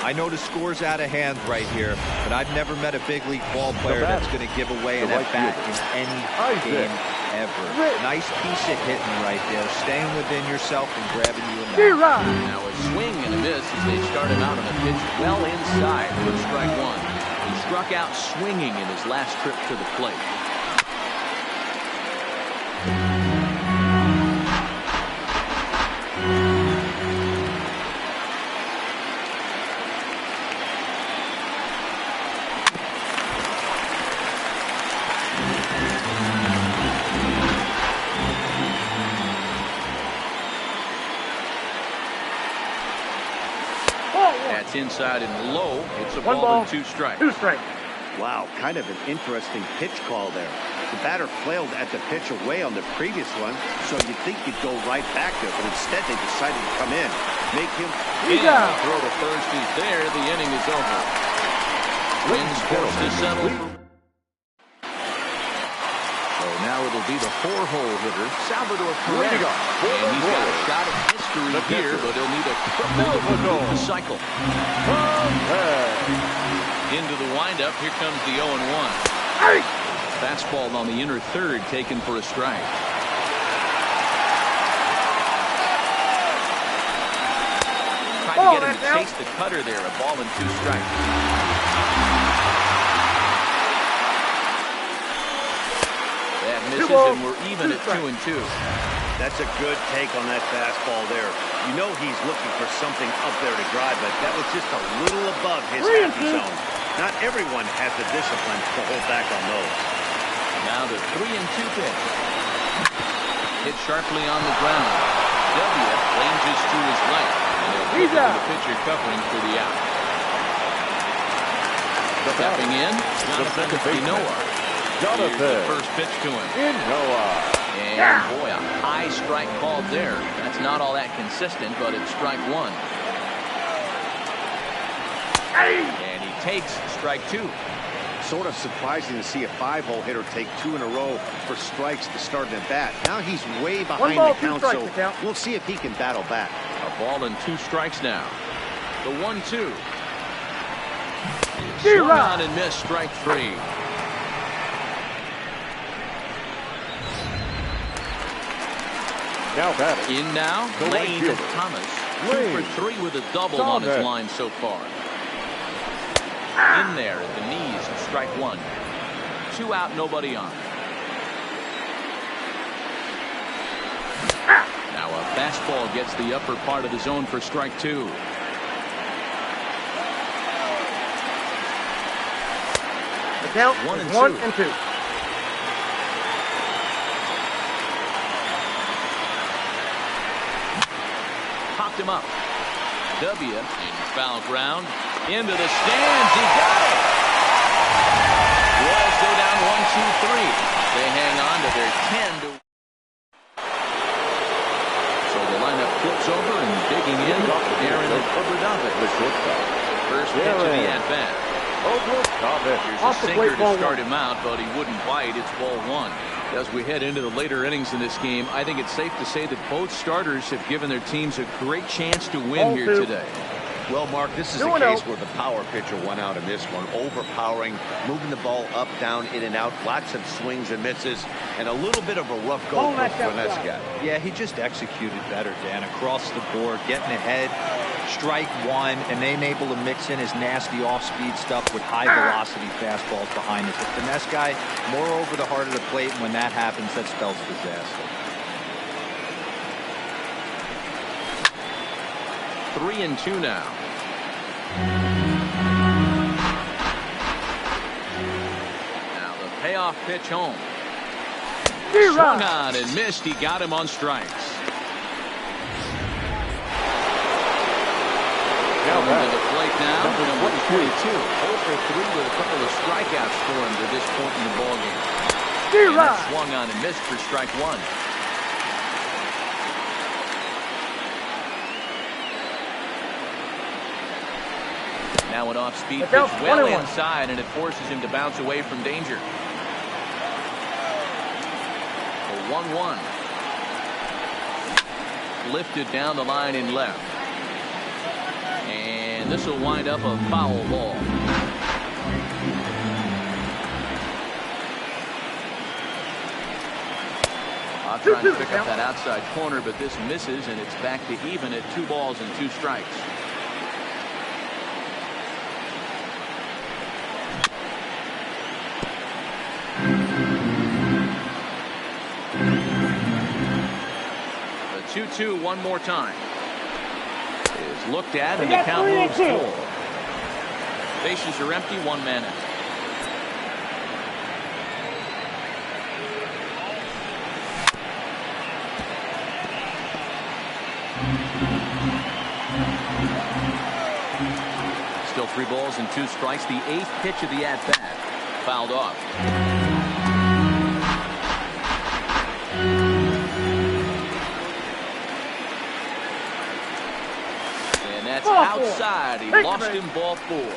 I know the score's out of hand right here, but I've never met a big league ball player that's going to give away an at-bat in any game ever. Nice piece of hitting right there, staying within yourself and grabbing you in there. Now a swing and a miss as they start him out on a pitch well inside for strike 1. He struck out swinging in his last trip to the plate. That's inside and low. It's a ball and 2 strikes. 2 strikes. Wow, kind of an interesting pitch call there. The batter flailed at the pitch away on the previous one, so you'd think he'd go right back there, but instead they decided to come in, make him throw to first. He's there. The inning is over. Twins forced to settle. So now it'll be the 4-hole hitter, Salvador Perez. And he's got a shot at history here, but he'll need a triple to complete the cycle. Into the windup. Here comes the 0-1. Fastball on the inner third, taken for a strike. Tried to get him to chase the cutter there. A ball and 2 strikes. That misses, and we're even at 2-2. That's a good take on that fastball there. You know he's looking for something up there to drive, but that was just a little above his happy zone. Not everyone has the discipline to hold back on those. Now the 3-2 pitch. Hit sharply on the ground. W ranges to his right. And he'll put the pitcher covering for the out. Stepping in, Jonathan Pinoa. Here's the first pitch to him. And boy, a high strike called there. That's not all that consistent, but it's strike 1. And he takes strike 2. Sort of surprising to see a 5-hole hitter take 2 in a row for strikes to start an at-bat. Now he's way behind the count, so we'll see if he can battle back. A ball and 2 strikes now. The 1-2. Swung on and missed, strike 3. Now batting. In now, Lane to Thomas. 2 for 3 with a double on his line so far. In there at the knees, strike 1. 2 out, nobody on. Now a fastball gets the upper part of the zone for strike 2. The count 1 and 2. Popped him up. W in foul ground. Into the stands. He got it. Royals go down 1-2-3. They hang on to their 10 to. So the windup flips over and digging in, Aaron Obradovich. First pitch of the at-bat. Here's a sinker to start him out, but he wouldn't bite. It's ball one. As we head into the later innings in this game, I think it's safe to say that both starters have given their teams a great chance to win here today. Well, Mark, this is a case where the power pitcher won out in this one. Overpowering, moving the ball up, down, in and out. Lots of swings and misses, and a little bit of a rough go for Vanessa. Yeah, he just executed better, Dan. Across the board, getting ahead, strike one, and then able to mix in his nasty off-speed stuff with high-velocity fastballs behind it. But finesse guy, more over the heart of the plate, and when that happens, that spells disaster. 3-2 now. Now the payoff pitch home. Swung on and missed. He got him on strikes. Coming to the plate now, number 22. 0 for 3 with a couple of strikeouts for him to this point in the ballgame. And that swung on and missed for strike one. Now an off-speed pitch well inside, and it forces him to bounce away from danger. A 1-1. Lifted down the line in left. And this will wind up a foul ball. I'll try to pick up that outside corner, but this misses, and it's back to even at 2 balls and 2 strikes. The 2-2 one more time. Is looked at, and the count moves forward. Bases are empty, 1 man out. Still 3 balls and 2 strikes. The 8th pitch of the at-bat. Fouled off. And that's outside. He lost him, ball 4.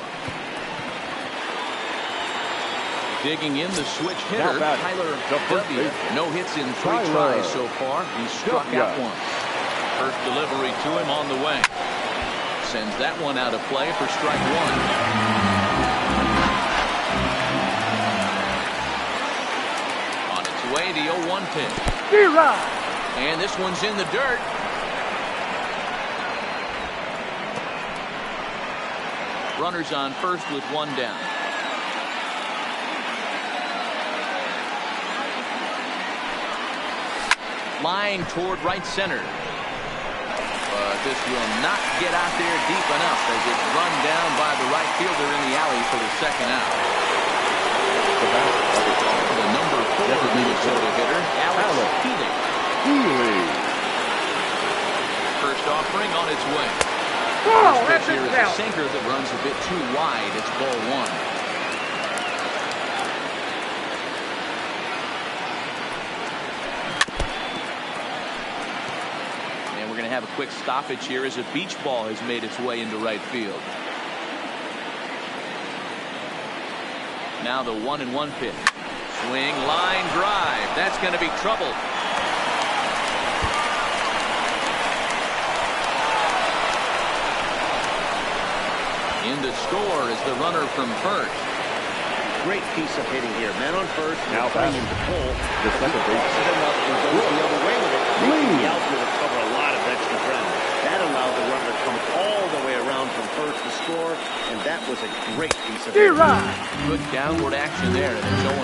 Digging in the switch hitter, Tyler Duffy. No hits in 3 tries so far. He struck out once. First delivery to him on the way. Sends that one out of play for strike 1. On its way, the 0-1 pitch. And this one's in the dirt. Runners on first with 1 down. Line toward right center. But this will not get out there deep enough as it's run down by the right fielder in the alley for the 2nd out. The number 4 Minnesota hitter, Alex Healy. First offering on its way. This pitch here is a sinker that runs a bit too wide. It's ball 1. Have a quick stoppage here as a beach ball has made its way into right field. Now the 1-1 pitch. Swing, line drive. That's going to be trouble. In to score is the runner from first. Great piece of hitting here. Man on first. Now trying to pull. The second base. Goes the other way with it. The outfielder cover a lot of extra ground. That allowed the runner to come all the way around from first to score, and that was a great piece of hitting. Good downward action there, and it's 0-1.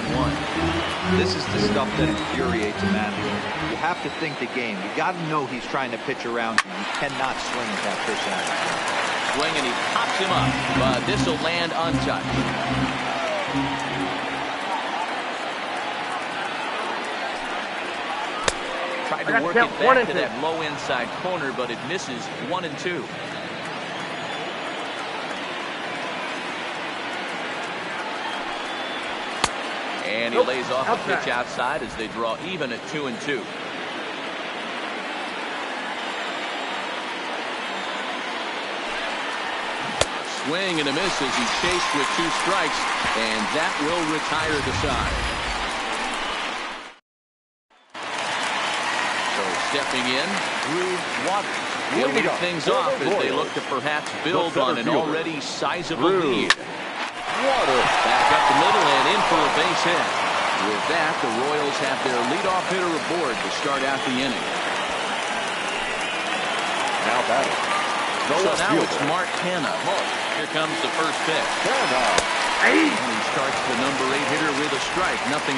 This is the stuff that infuriates a manager. You have to think the game. You got to know he's trying to pitch around you. You cannot swing at that pitch out. Swing, and he pops him up, but this will land untouched. Tried to work it back to that low inside corner, but it misses. 1-2. And he lays off the pitch outside as they draw even at 2-2. swing and a miss as he chased with 2 strikes, and that will retire the side. So stepping in, Drew Waters. He'll lead things off as they look to perhaps build on an already sizable lead. Back up the middle and in for a base hit. With that, the Royals have their leadoff hitter aboard to start out the inning. Now batting. So now it's Mark Hanna. Here comes the first pitch. And he starts the number 8 hitter with a strike, 0-1.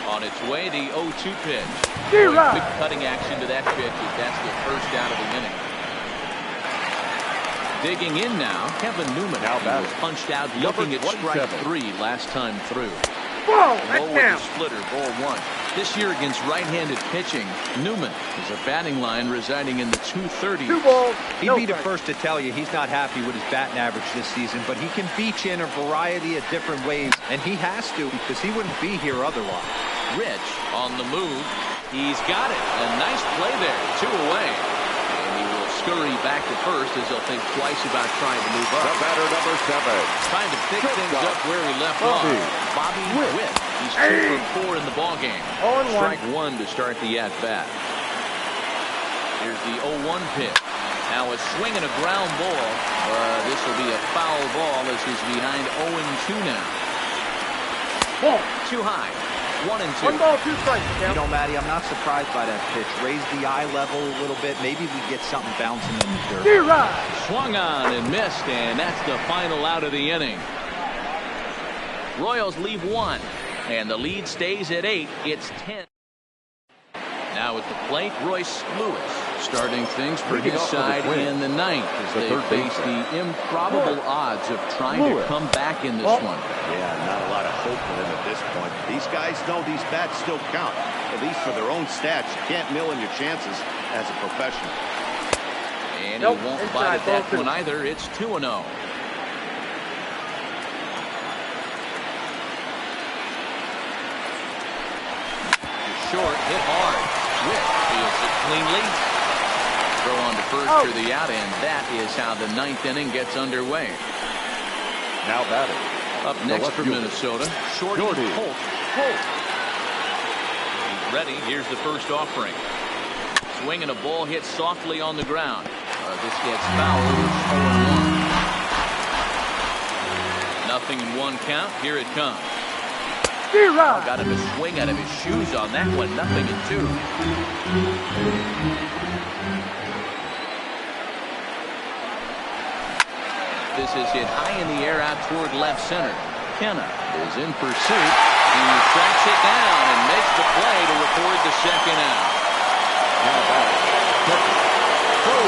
On its way, the 0-2 pitch. Quick cutting action to that pitch as that's the first out of the inning. Digging in now, Kevin Newman. Now was punched out looking at strike 3 last time through. Low with the splitter, ball 1. This year against right-handed pitching, Newman is a batting line residing in the 230s. 2 balls. He'd be the first to tell you he's not happy with his batting average this season, but he can beat you in a variety of different ways, and he has to because he wouldn't be here otherwise. Rich on the move. He's got it. A nice play there. 2 away. And he will scurry back to first as he'll think twice about trying to move up. The batter, number 7. Trying to pick things up where he left off. Bobby Witt. He's 2 for 4 in the ballgame. Strike 1 to start the at-bat. Here's the 0-1 pitch. Now a swing and a ground ball. This will be a foul ball as he's behind 0-2 now. Too high. 1-2. 1 ball, 2 strikes. You know, Matty, I'm not surprised by that pitch. Raise the eye level a little bit. Maybe we get something bouncing in the dirt. Swung on and missed, and that's the final out of the inning. Royals leave 1, and the lead stays at 8. It's 10. Now at the plate, Royce Lewis starting things for his side in the 9th as they face the improbable odds of trying to come back in this one. Yeah, not a lot of hope for them at this point. These guys know these bats still count, at least for their own stats. You can't mill in your chances as a professional. And he won't bite at that one either. It's 2-0. Short, hit hard. Witt fields it cleanly. Throw on to first for the out, and that is how the 9th inning gets underway. Now batting. Up next for Minnesota, Shorty Holt. He's ready. Here's the first offering. Swing and a ball hit softly on the ground. This gets fouled. 0-1. 0-1 count. Here it comes. Got him to swing out of his shoes on that one. 0-2. This is hit high in the air out toward left center. Kenna is in pursuit. He tracks it down and makes the play to record the second out.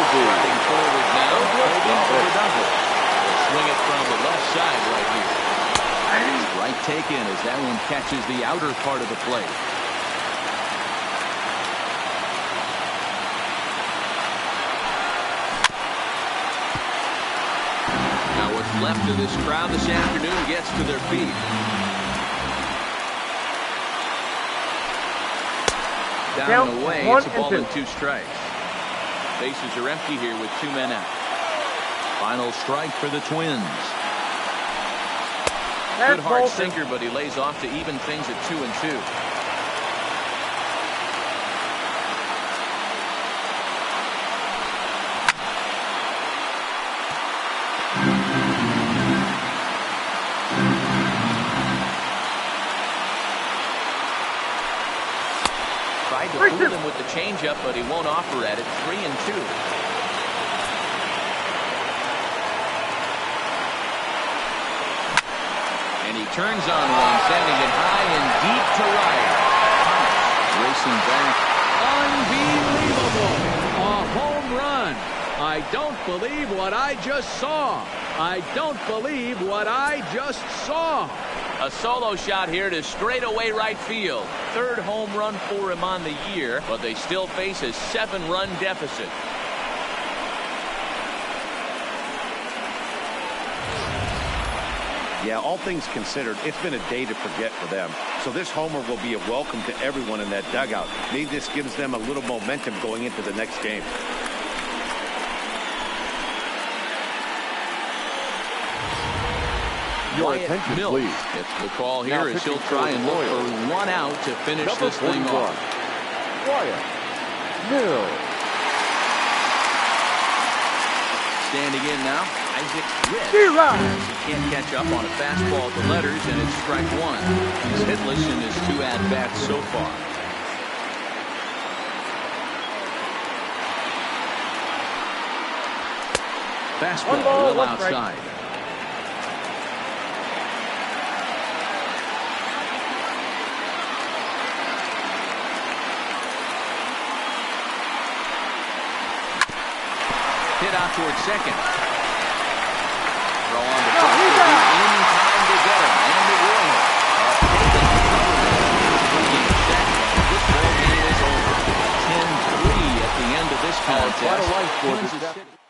Running forward now. They'll swing it from the left side right here. Right take in as that one catches the outer part of the plate. Now what's left of this crowd this afternoon gets to their feet. Down and away, it's a ball and 2 strikes. Bases are empty here with 2 men out. Final strike for the Twins. Good hard sinker, but he lays off to even things at 2-2. Tried to fool him with the changeup, but he won't offer at it. 3-2. And he turns on one, sending it high and deep to right. Racing back. Unbelievable. A home run. I don't believe what I just saw. I don't believe what I just saw. A solo shot here to straightaway right field. 3rd home run for him on the year, but they still face a 7-run deficit. Yeah, all things considered, it's been a day to forget for them. So this homer will be a welcome to everyone in that dugout. Maybe this gives them a little momentum going into the next game. Your Wyatt attention, Mills please. gets the call here Now as he'll pitching try for and the look for Royals. 1 out to finish Number this thing 41, off. Wyatt Mills. Standing in now, Isaac Rich. He can't catch up on a fastball at the letters, and it's strike 1. He's hitless in his 2 at-bats so far. Fastball well outside. Hit out towards second. Throw on the first will be in time to get him, and it will. This ball game is over. 10-3 at the end of this contest. Quite a life for Kansas this City.